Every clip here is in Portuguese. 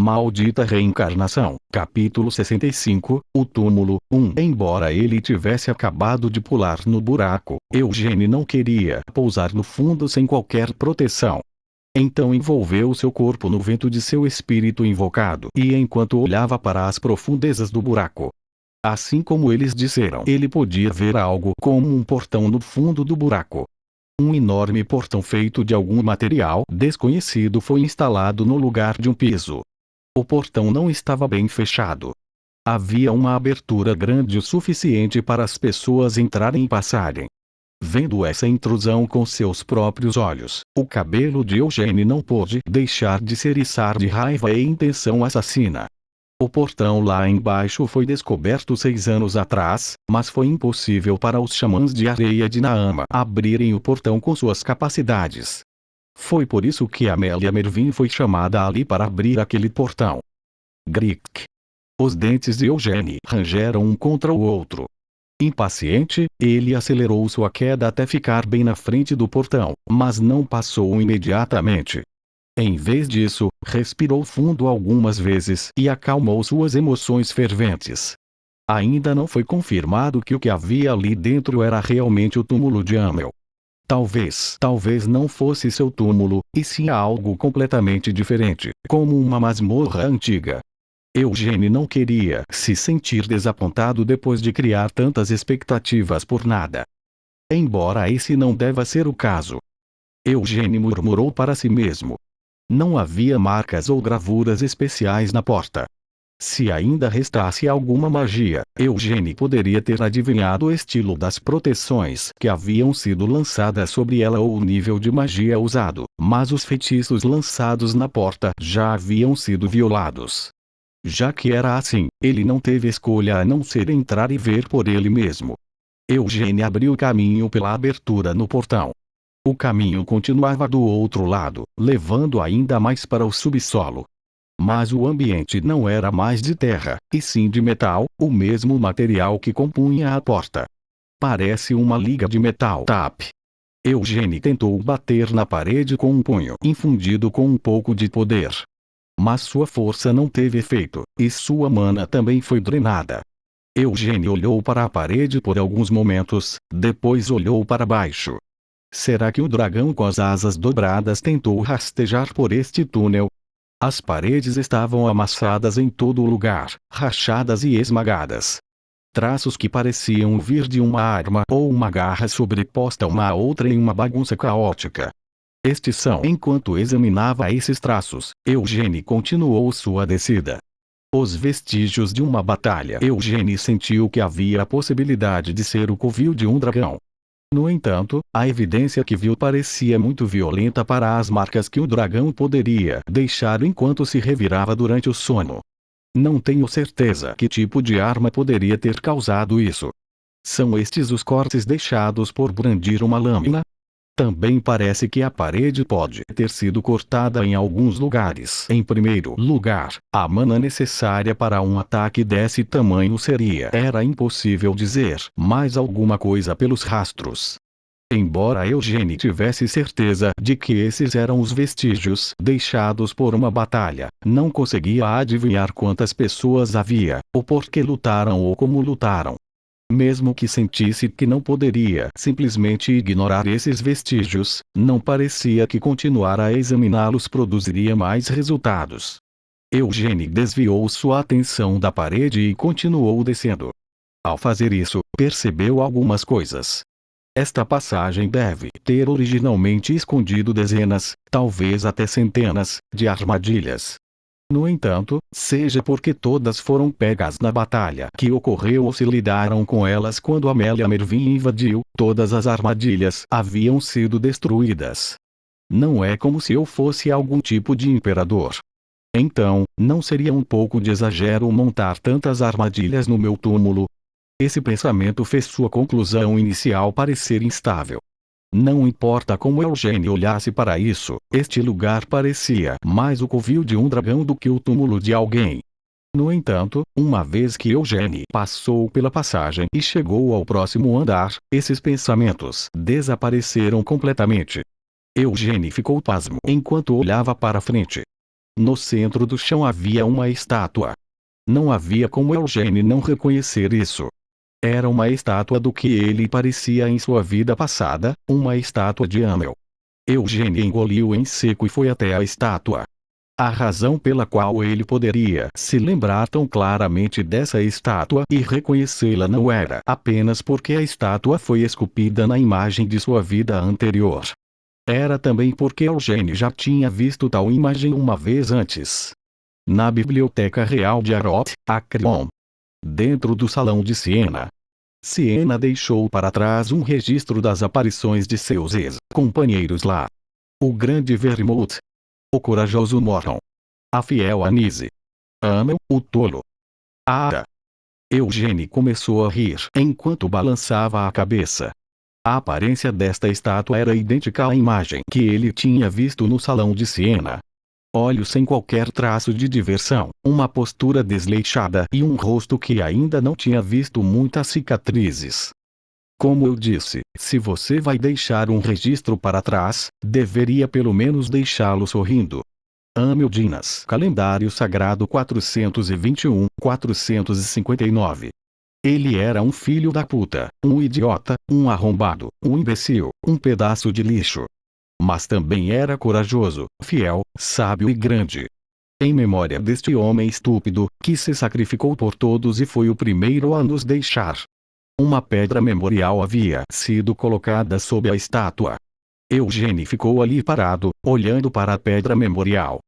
Maldita reencarnação. Capítulo 65. O túmulo. 1. Embora ele tivesse acabado de pular no buraco, Eugênio não queria pousar no fundo sem qualquer proteção. Então envolveu seu corpo no vento de seu espírito invocado e enquanto olhava para as profundezas do buraco. Assim como eles disseram, ele podia ver algo como um portão no fundo do buraco. Um enorme portão feito de algum material desconhecido foi instalado no lugar de um piso. O portão não estava bem fechado. Havia uma abertura grande o suficiente para as pessoas entrarem e passarem. Vendo essa intrusão com seus próprios olhos, o cabelo de Eugênio não pôde deixar de se eriçar de raiva e intenção assassina. O portão lá embaixo foi descoberto 6 anos atrás, mas foi impossível para os xamãs de areia de Naama abrirem o portão com suas capacidades. Foi por isso que Amélia Mervyn foi chamada ali para abrir aquele portão. Grick. Os dentes de Eugênio rangeram um contra o outro. Impaciente, ele acelerou sua queda até ficar bem na frente do portão, mas não passou imediatamente. Em vez disso, respirou fundo algumas vezes e acalmou suas emoções ferventes. Ainda não foi confirmado que o que havia ali dentro era realmente o túmulo de Amel. Talvez não fosse seu túmulo, e sim algo completamente diferente, como uma masmorra antiga. Eugênio não queria se sentir desapontado depois de criar tantas expectativas por nada. Embora esse não deva ser o caso. Eugênio murmurou para si mesmo. Não havia marcas ou gravuras especiais na porta. Se ainda restasse alguma magia, Eugênio poderia ter adivinhado o estilo das proteções que haviam sido lançadas sobre ela ou o nível de magia usado, mas os feitiços lançados na porta já haviam sido violados. Já que era assim, ele não teve escolha a não ser entrar e ver por ele mesmo. Eugênio abriu caminho pela abertura no portão. O caminho continuava do outro lado, levando ainda mais para o subsolo. Mas o ambiente não era mais de terra, e sim de metal, o mesmo material que compunha a porta. Parece uma liga de metal. Tap. Eugênio tentou bater na parede com um punho infundido com um pouco de poder. Mas sua força não teve efeito, e sua mana também foi drenada. Eugênio olhou para a parede por alguns momentos, depois olhou para baixo. Será que o dragão com as asas dobradas tentou rastejar por este túnel? As paredes estavam amassadas em todo lugar, rachadas e esmagadas. Traços que pareciam vir de uma arma ou uma garra sobreposta uma a outra em uma bagunça caótica. Enquanto examinava esses traços, Eugênio continuou sua descida. Os vestígios de uma batalha. Eugênio sentiu que havia a possibilidade de ser o covil de um dragão. No entanto, a evidência que viu parecia muito violenta para as marcas que o dragão poderia deixar enquanto se revirava durante o sono. Não tenho certeza que tipo de arma poderia ter causado isso. São estes os cortes deixados por brandir uma lâmina? Também parece que a parede pode ter sido cortada em alguns lugares. Em primeiro lugar, a mana necessária para um ataque desse tamanho era impossível dizer mais alguma coisa pelos rastros. Embora Eugênio tivesse certeza de que esses eram os vestígios deixados por uma batalha, não conseguia adivinhar quantas pessoas havia, ou por que lutaram ou como lutaram. Mesmo que sentisse que não poderia simplesmente ignorar esses vestígios, não parecia que continuar a examiná-los produziria mais resultados. Eugênio desviou sua atenção da parede e continuou descendo. Ao fazer isso, percebeu algumas coisas. Esta passagem deve ter originalmente escondido dezenas, talvez até centenas, de armadilhas. No entanto, seja porque todas foram pegas na batalha que ocorreu ou se lidaram com elas quando Amélia Mervyn invadiu, todas as armadilhas haviam sido destruídas. Não é como se eu fosse algum tipo de imperador. Então, não seria um pouco de exagero montar tantas armadilhas no meu túmulo? Esse pensamento fez sua conclusão inicial parecer instável. Não importa como Eugênio olhasse para isso, este lugar parecia mais o covil de um dragão do que o túmulo de alguém. No entanto, uma vez que Eugênio passou pela passagem e chegou ao próximo andar, esses pensamentos desapareceram completamente. Eugênio ficou pasmo enquanto olhava para frente. No centro do chão havia uma estátua. Não havia como Eugênio não reconhecer isso. Era uma estátua do que ele parecia em sua vida passada, uma estátua de Amel. Eugênio engoliu em seco e foi até a estátua. A razão pela qual ele poderia se lembrar tão claramente dessa estátua e reconhecê-la não era apenas porque a estátua foi esculpida na imagem de sua vida anterior. Era também porque Eugênio já tinha visto tal imagem uma vez antes. Na Biblioteca Real de Arot, Acreon. Dentro do Salão de Siena deixou para trás um registro das aparições de seus ex-companheiros lá. O grande Vermouth. O corajoso Morton. A fiel Anise. Amel, o tolo. Ada. Eugênio começou a rir enquanto balançava a cabeça. A aparência desta estátua era idêntica à imagem que ele tinha visto no Salão de Siena. Olhos sem qualquer traço de diversão, uma postura desleixada e um rosto que ainda não tinha visto muitas cicatrizes. Como eu disse, se você vai deixar um registro para trás, deveria pelo menos deixá-lo sorrindo. Amel Dinas, Calendário Sagrado 421-459. Ele era um filho da puta, um idiota, um arrombado, um imbecil, um pedaço de lixo. Mas também era corajoso, fiel, sábio e grande. Em memória deste homem estúpido, que se sacrificou por todos e foi o primeiro a nos deixar. Uma pedra memorial havia sido colocada sob a estátua. Eugênio ficou ali parado, olhando para a pedra memorial.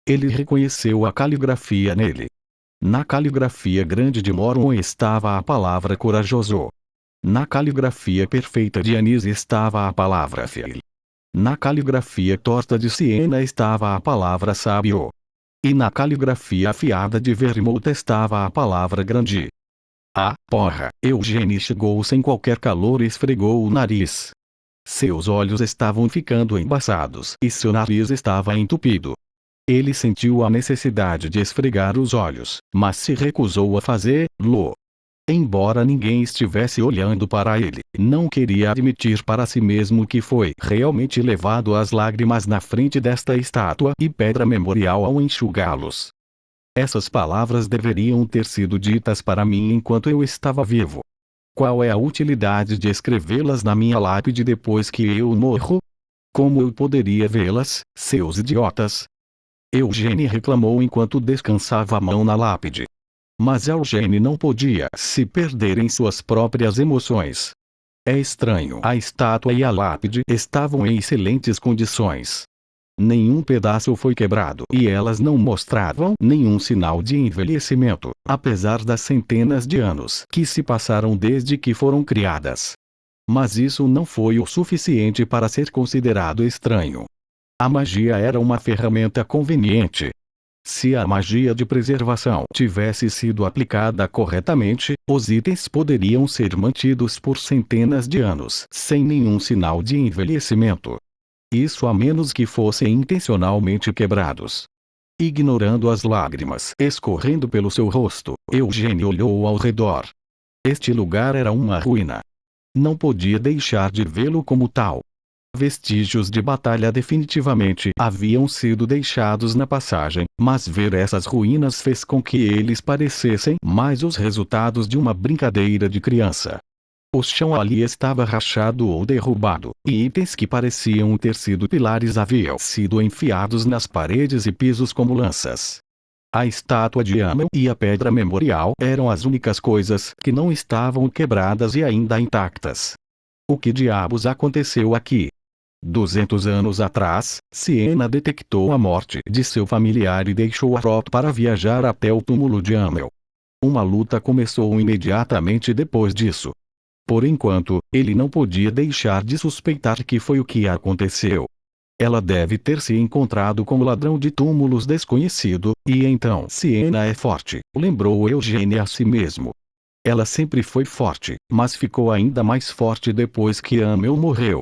Ele reconheceu a caligrafia nele. Na caligrafia grande de Mormon estava a palavra corajoso. Na caligrafia perfeita de Anise estava a palavra fiel. Na caligrafia torta de Siena estava a palavra sábio. E na caligrafia afiada de Vermouth estava a palavra grande. Ah, porra! Eugênio chegou sem qualquer calor e esfregou o nariz. Seus olhos estavam ficando embaçados e seu nariz estava entupido. Ele sentiu a necessidade de esfregar os olhos, mas se recusou a fazê-lo. Embora ninguém estivesse olhando para ele, não queria admitir para si mesmo que foi realmente levado às lágrimas na frente desta estátua e pedra memorial ao enxugá-los. Essas palavras deveriam ter sido ditas para mim enquanto eu estava vivo. Qual é a utilidade de escrevê-las na minha lápide depois que eu morro? Como eu poderia vê-las, seus idiotas? Eugênio reclamou enquanto descansava a mão na lápide. Mas Eugênio não podia se perder em suas próprias emoções. É estranho. A estátua e a lápide estavam em excelentes condições. Nenhum pedaço foi quebrado e elas não mostravam nenhum sinal de envelhecimento, apesar das centenas de anos que se passaram desde que foram criadas. Mas isso não foi o suficiente para ser considerado estranho. A magia era uma ferramenta conveniente. Se a magia de preservação tivesse sido aplicada corretamente, os itens poderiam ser mantidos por centenas de anos sem nenhum sinal de envelhecimento. Isso a menos que fossem intencionalmente quebrados. Ignorando as lágrimas escorrendo pelo seu rosto, Eugênio olhou ao redor. Este lugar era uma ruína. Não podia deixar de vê-lo como tal. Vestígios de batalha definitivamente haviam sido deixados na passagem, mas ver essas ruínas fez com que eles parecessem mais os resultados de uma brincadeira de criança. O chão ali estava rachado ou derrubado, e itens que pareciam ter sido pilares haviam sido enfiados nas paredes e pisos como lanças. A estátua de Amel e a pedra memorial eram as únicas coisas que não estavam quebradas e ainda intactas. O que diabos aconteceu aqui? 200 anos atrás, Siena detectou a morte de seu familiar e deixou Arot para viajar até o túmulo de Amel. Uma luta começou imediatamente depois disso. Por enquanto, ele não podia deixar de suspeitar que foi o que aconteceu. Ela deve ter se encontrado com o ladrão de túmulos desconhecido, e então Siena é forte, lembrou Eugênio a si mesmo. Ela sempre foi forte, mas ficou ainda mais forte depois que Amel morreu.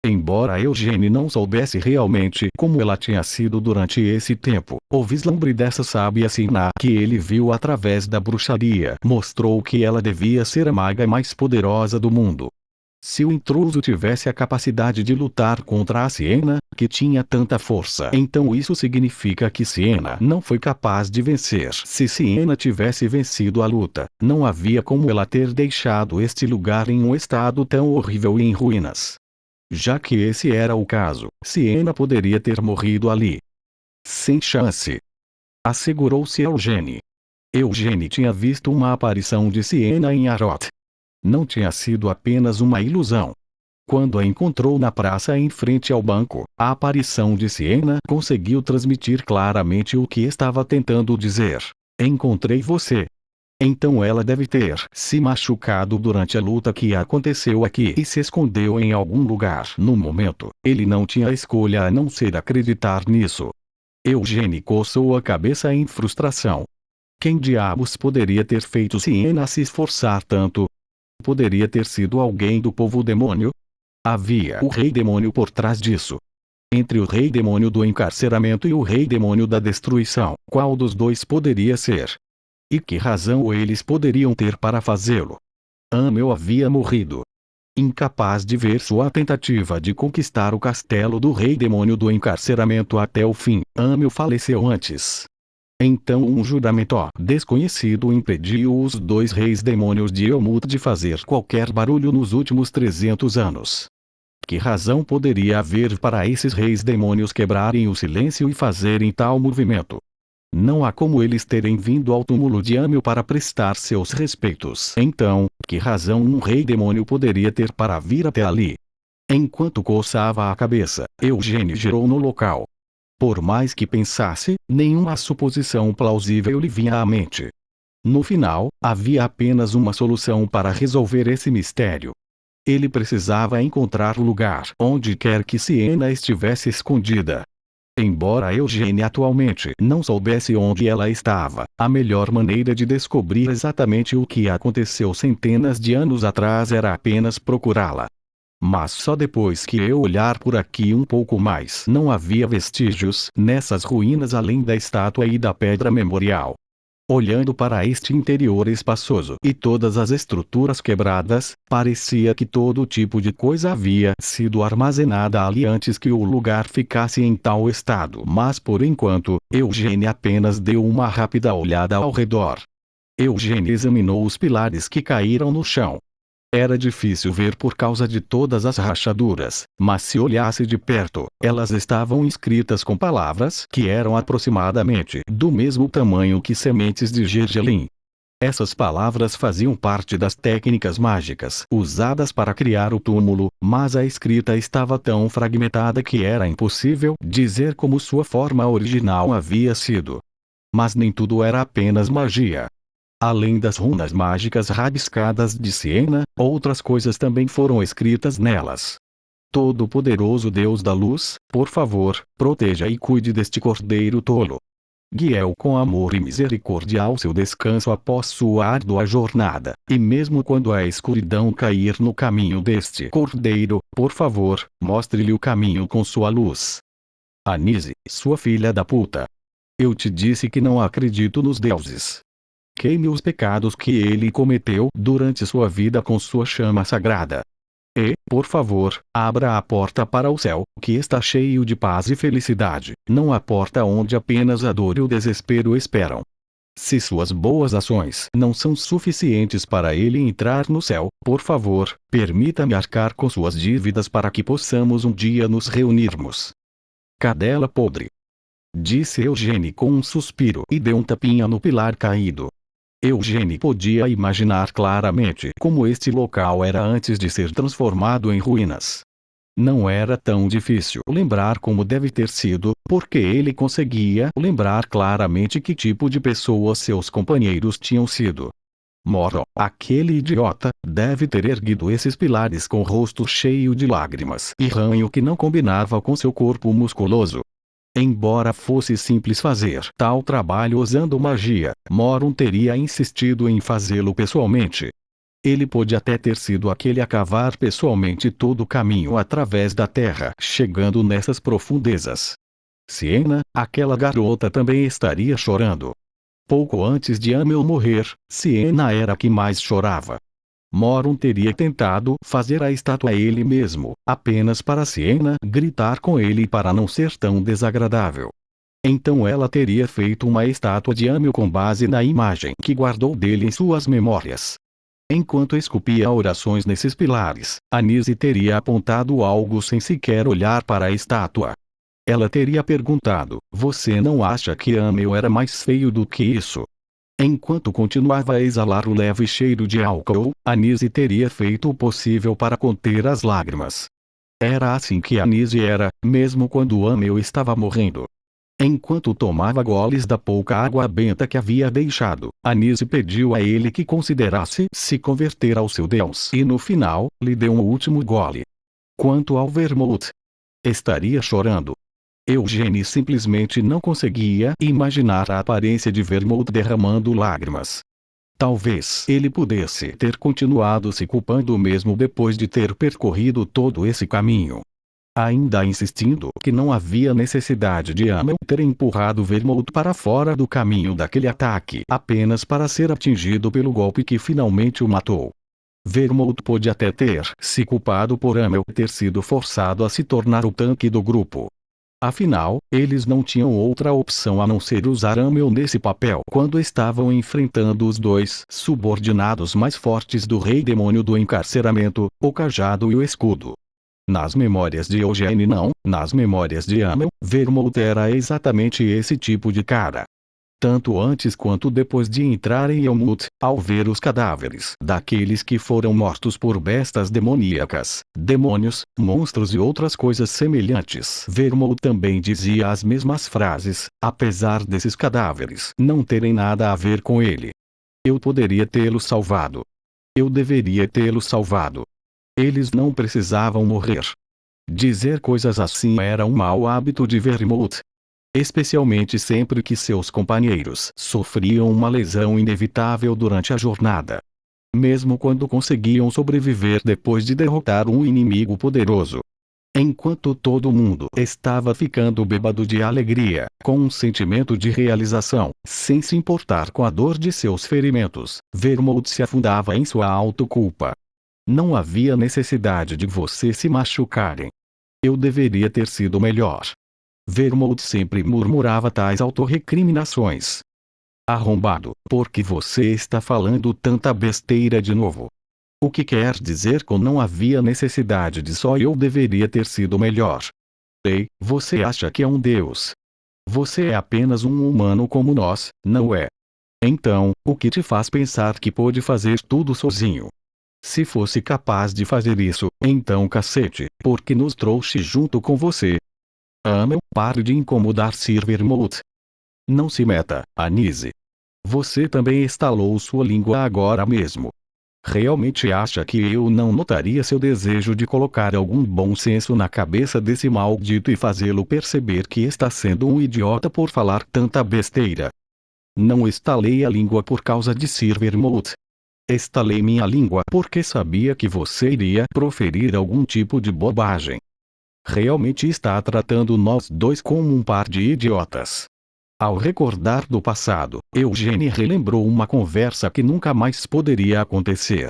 Embora Eugênio não soubesse realmente como ela tinha sido durante esse tempo, o vislumbre dessa sábia Siena que ele viu através da bruxaria mostrou que ela devia ser a maga mais poderosa do mundo. Se o intruso tivesse a capacidade de lutar contra a Siena, que tinha tanta força, então isso significa que Siena não foi capaz de vencer. Se Siena tivesse vencido a luta, não havia como ela ter deixado este lugar em um estado tão horrível e em ruínas. Já que esse era o caso, Siena poderia ter morrido ali. Sem chance. Assegurou-se Eugene. Eugene tinha visto uma aparição de Siena em Arot. Não tinha sido apenas uma ilusão. Quando a encontrou na praça em frente ao banco, a aparição de Siena conseguiu transmitir claramente o que estava tentando dizer. Encontrei você. Então ela deve ter se machucado durante a luta que aconteceu aqui e se escondeu em algum lugar. No momento, ele não tinha escolha a não ser acreditar nisso. Eugene coçou a cabeça em frustração. Quem diabos poderia ter feito Siena se esforçar tanto? Poderia ter sido alguém do povo demônio? Havia o rei demônio por trás disso. Entre o rei demônio do encarceramento e o rei demônio da destruição, qual dos dois poderia ser? E que razão eles poderiam ter para fazê-lo? Amel havia morrido. Incapaz de ver sua tentativa de conquistar o castelo do rei demônio do encarceramento até o fim, Amel faleceu antes. Então um juramento desconhecido impediu os dois reis demônios de Elmut de fazer qualquer barulho nos últimos 300 anos. Que razão poderia haver para esses reis demônios quebrarem o silêncio e fazerem tal movimento? Não há como eles terem vindo ao túmulo de Amel para prestar seus respeitos. Então, que razão um rei demônio poderia ter para vir até ali? Enquanto coçava a cabeça, Eugene girou no local. Por mais que pensasse, nenhuma suposição plausível lhe vinha à mente. No final, havia apenas uma solução para resolver esse mistério. Ele precisava encontrar o lugar onde quer que Siena estivesse escondida. Embora Eugene atualmente não soubesse onde ela estava, a melhor maneira de descobrir exatamente o que aconteceu centenas de anos atrás era apenas procurá-la. Mas só depois que eu olhar por aqui um pouco mais, não havia vestígios nessas ruínas além da estátua e da pedra memorial. Olhando para este interior espaçoso e todas as estruturas quebradas, parecia que todo tipo de coisa havia sido armazenada ali antes que o lugar ficasse em tal estado. Mas por enquanto, Eugene apenas deu uma rápida olhada ao redor. Eugene examinou os pilares que caíram no chão. Era difícil ver por causa de todas as rachaduras, mas se olhasse de perto, elas estavam inscritas com palavras que eram aproximadamente do mesmo tamanho que sementes de gergelim. Essas palavras faziam parte das técnicas mágicas usadas para criar o túmulo, mas a escrita estava tão fragmentada que era impossível dizer como sua forma original havia sido. Mas nem tudo era apenas magia. Além das runas mágicas rabiscadas de Siena, outras coisas também foram escritas nelas. Todo-Poderoso Deus da Luz, por favor, proteja e cuide deste cordeiro tolo. Guie-o com amor e misericórdia ao seu descanso após sua árdua jornada, e mesmo quando a escuridão cair no caminho deste cordeiro, por favor, mostre-lhe o caminho com sua luz. Anise, sua filha da puta. Eu te disse que não acredito nos deuses. Queime os pecados que ele cometeu durante sua vida com sua chama sagrada. E, por favor, abra a porta para o céu, que está cheio de paz e felicidade, não a porta onde apenas a dor e o desespero esperam. Se suas boas ações não são suficientes para ele entrar no céu, por favor, permita-me arcar com suas dívidas para que possamos um dia nos reunirmos. Cadela podre. Disse Eugene com um suspiro e deu um tapinha no pilar caído. Eugene podia imaginar claramente como este local era antes de ser transformado em ruínas. Não era tão difícil lembrar como deve ter sido, porque ele conseguia lembrar claramente que tipo de pessoa seus companheiros tinham sido. Morro, aquele idiota, deve ter erguido esses pilares com o rosto cheio de lágrimas e ranho que não combinava com seu corpo musculoso. Embora fosse simples fazer tal trabalho usando magia, Morun teria insistido em fazê-lo pessoalmente. Ele pode até ter sido aquele a cavar pessoalmente todo o caminho através da terra, chegando nessas profundezas. Siena, aquela garota também estaria chorando. Pouco antes de Amel morrer, Siena era a que mais chorava. Moron teria tentado fazer a estátua ele mesmo, apenas para Siena gritar com ele para não ser tão desagradável. Então ela teria feito uma estátua de Amiel com base na imagem que guardou dele em suas memórias. Enquanto esculpia orações nesses pilares, Anise teria apontado algo sem sequer olhar para a estátua. Ela teria perguntado: você não acha que Amiel era mais feio do que isso? Enquanto continuava a exalar o leve cheiro de álcool, Anise teria feito o possível para conter as lágrimas. Era assim que Anise era, mesmo quando Amiel estava morrendo. Enquanto tomava goles da pouca água benta que havia deixado, Anise pediu a ele que considerasse se converter ao seu Deus e no final, lhe deu um último gole. Quanto ao vermouth, estaria chorando. Eugênie simplesmente não conseguia imaginar a aparência de vermouth derramando lágrimas. Talvez ele pudesse ter continuado se culpando mesmo depois de ter percorrido todo esse caminho. Ainda insistindo que não havia necessidade de Amiel ter empurrado Vermouth para fora do caminho daquele ataque apenas para ser atingido pelo golpe que finalmente o matou. Vermouth pôde até ter se culpado por Amiel ter sido forçado a se tornar o tanque do grupo. Afinal, eles não tinham outra opção a não ser usar Amiel nesse papel quando estavam enfrentando os dois subordinados mais fortes do Rei Demônio do Encarceramento, o Cajado e o Escudo. Nas memórias de Eugênie não, nas memórias de Amiel, Vermouth era exatamente esse tipo de cara. Tanto antes quanto depois de entrar em Elmut, ao ver os cadáveres daqueles que foram mortos por bestas demoníacas, demônios, monstros e outras coisas semelhantes, Vermouth também dizia as mesmas frases, apesar desses cadáveres não terem nada a ver com ele. Eu poderia tê-lo salvado. Eu deveria tê-lo salvado. Eles não precisavam morrer. Dizer coisas assim era um mau hábito de Vermouth. Especialmente sempre que seus companheiros sofriam uma lesão inevitável durante a jornada. Mesmo quando conseguiam sobreviver depois de derrotar um inimigo poderoso. Enquanto todo mundo estava ficando bêbado de alegria, com um sentimento de realização, sem se importar com a dor de seus ferimentos, Vermouth se afundava em sua autoculpa. Não havia necessidade de você se machucarem. Eu deveria ter sido melhor. Vermouth sempre murmurava tais autorrecriminações. Arrombado, por que você está falando tanta besteira de novo? O que quer dizer com não havia necessidade de só eu deveria ter sido melhor? Ei, você acha que é um deus? Você é apenas um humano como nós, não é? Então, o que te faz pensar que pode fazer tudo sozinho? Se fosse capaz de fazer isso, então cacete, por que nos trouxe junto com você? Amiel, pare de incomodar Sir Vermouth. Não se meta, Anise. Você também estalou sua língua agora mesmo. Realmente acha que eu não notaria seu desejo de colocar algum bom senso na cabeça desse maldito e fazê-lo perceber que está sendo um idiota por falar tanta besteira? Não estalei a língua por causa de Sir Vermouth. Estalei minha língua porque sabia que você iria proferir algum tipo de bobagem. Realmente está tratando nós dois como um par de idiotas. Ao recordar do passado, Eugênie relembrou uma conversa que nunca mais poderia acontecer.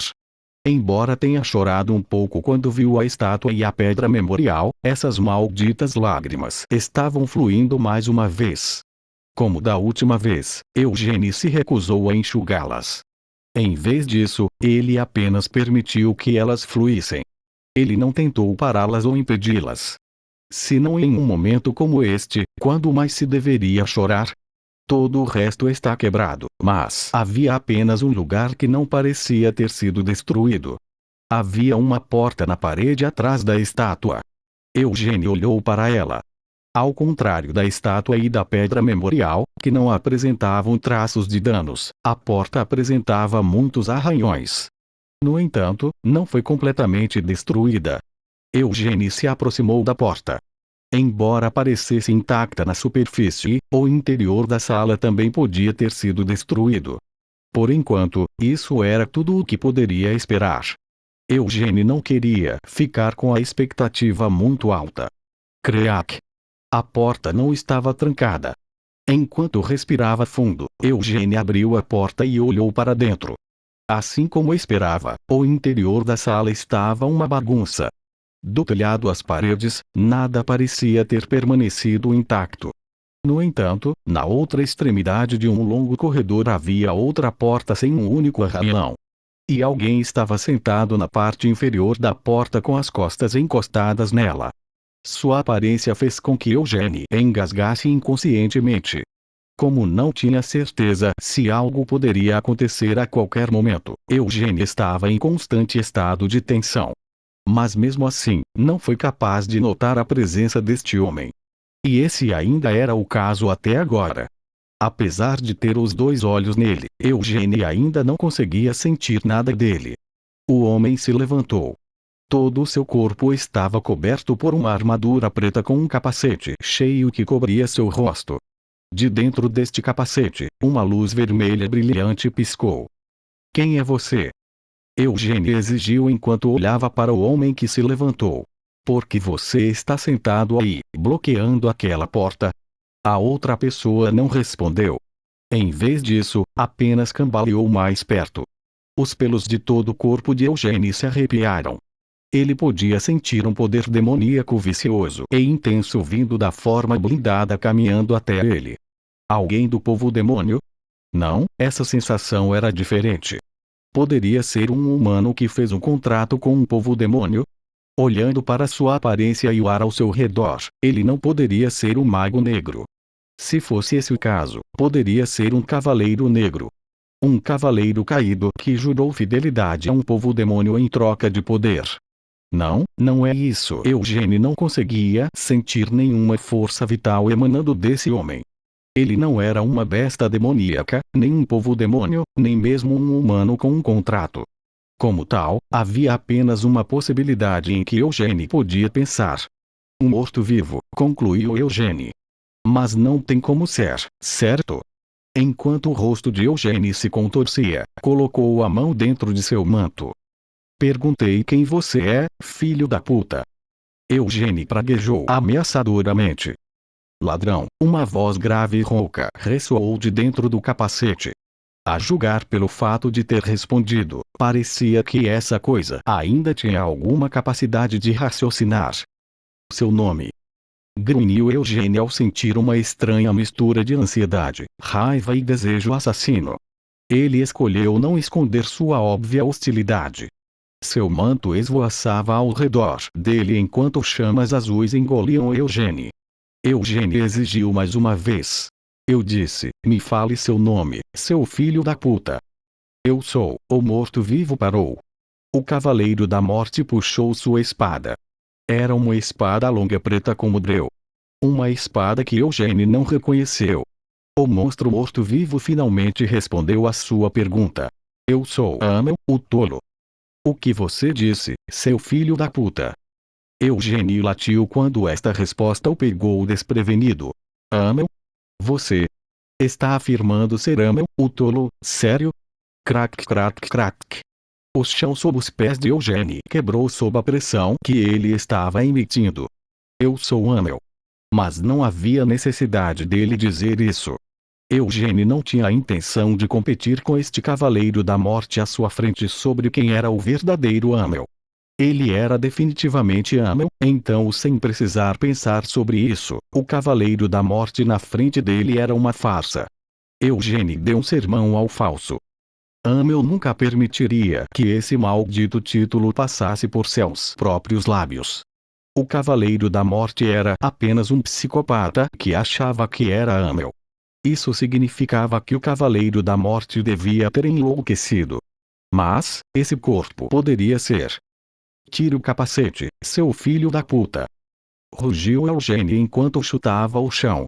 Embora tenha chorado um pouco quando viu a estátua e a pedra memorial, essas malditas lágrimas estavam fluindo mais uma vez. Como da última vez, Eugênie se recusou a enxugá-las. Em vez disso, ele apenas permitiu que elas fluíssem. Ele não tentou pará-las ou impedi-las. Se não em um momento como este, quando mais se deveria chorar? Todo o resto está quebrado, mas havia apenas um lugar que não parecia ter sido destruído. Havia uma porta na parede atrás da estátua. Eugênie olhou para ela. Ao contrário da estátua e da pedra memorial, que não apresentavam traços de danos, a porta apresentava muitos arranhões. No entanto, não foi completamente destruída. Eugênie se aproximou da porta. Embora parecesse intacta na superfície, o interior da sala também podia ter sido destruído. Por enquanto, isso era tudo o que poderia esperar. Eugênie não queria ficar com a expectativa muito alta. Creak! A porta não estava trancada. Enquanto respirava fundo, Eugênie abriu a porta e olhou para dentro. Assim como esperava, o interior da sala estava uma bagunça. Do telhado às paredes, nada parecia ter permanecido intacto. No entanto, na outra extremidade de um longo corredor havia outra porta sem um único arranhão. E alguém estava sentado na parte inferior da porta com as costas encostadas nela. Sua aparência fez com que Eugênie engasgasse inconscientemente. Como não tinha certeza se algo poderia acontecer a qualquer momento, Eugênie estava em constante estado de tensão. Mas mesmo assim, não foi capaz de notar a presença deste homem. E esse ainda era o caso até agora. Apesar de ter os dois olhos nele, Eugênie ainda não conseguia sentir nada dele. O homem se levantou. Todo o seu corpo estava coberto por uma armadura preta com um capacete cheio que cobria seu rosto. De dentro deste capacete, uma luz vermelha brilhante piscou. "Quem é você?" Eugênie exigiu enquanto olhava para o homem que se levantou. "Por que você está sentado aí, bloqueando aquela porta?" A outra pessoa não respondeu. Em vez disso, apenas cambaleou mais perto. Os pelos de todo o corpo de Eugênie se arrepiaram. Ele podia sentir um poder demoníaco vicioso e intenso vindo da forma blindada caminhando até ele. Alguém do povo demônio? Não, essa sensação era diferente. Poderia ser um humano que fez um contrato com um povo demônio? Olhando para sua aparência e o ar ao seu redor, ele não poderia ser um mago negro. Se fosse esse o caso, poderia ser um cavaleiro negro. Um cavaleiro caído que jurou fidelidade a um povo demônio em troca de poder. Não, não é isso. Eugênie não conseguia sentir nenhuma força vital emanando desse homem. Ele não era uma besta demoníaca, nem um povo demônio, nem mesmo um humano com um contrato. Como tal, havia apenas uma possibilidade em que Eugênie podia pensar. Um morto-vivo, concluiu Eugênie. Mas não tem como ser, certo? Enquanto o rosto de Eugênie se contorcia, colocou a mão dentro de seu manto. Perguntei quem você é, filho da puta. Eugênie praguejou ameaçadoramente. Ladrão, uma voz grave e rouca ressoou de dentro do capacete. A julgar pelo fato de ter respondido, parecia que essa coisa ainda tinha alguma capacidade de raciocinar. Seu nome? Grunhiu Eugênie ao sentir uma estranha mistura de ansiedade, raiva e desejo assassino. Ele escolheu não esconder sua óbvia hostilidade. Seu manto esvoaçava ao redor dele enquanto chamas azuis engoliam Eugênie. Eugênie exigiu mais uma vez. Eu disse, me fale seu nome, seu filho da puta. Eu sou, o morto-vivo parou. O cavaleiro da morte puxou sua espada. Era uma espada longa preta como breu. Uma espada que Eugênie não reconheceu. O monstro morto-vivo finalmente respondeu à sua pergunta. Eu sou Amel, o tolo. O que você disse, seu filho da puta? Eugênie latiu quando esta resposta o pegou desprevenido. Amel? Você está afirmando ser Amel, o tolo, sério? Crack crack crack. O chão sob os pés de Eugênie quebrou sob a pressão que ele estava emitindo. Eu sou Amel. Mas não havia necessidade dele dizer isso. Eugênie não tinha a intenção de competir com este cavaleiro da morte à sua frente sobre quem era o verdadeiro Amel. Ele era definitivamente Amel, então sem precisar pensar sobre isso, o cavaleiro da morte na frente dele era uma farsa. Eugênie deu um sermão ao falso. Amel nunca permitiria que esse maldito título passasse por seus próprios lábios. O cavaleiro da morte era apenas um psicopata que achava que era Amel. Isso significava que o cavaleiro da morte devia ter enlouquecido. Mas, esse corpo poderia ser. Tire o capacete, seu filho da puta. Rugiu Eugênie enquanto chutava o chão.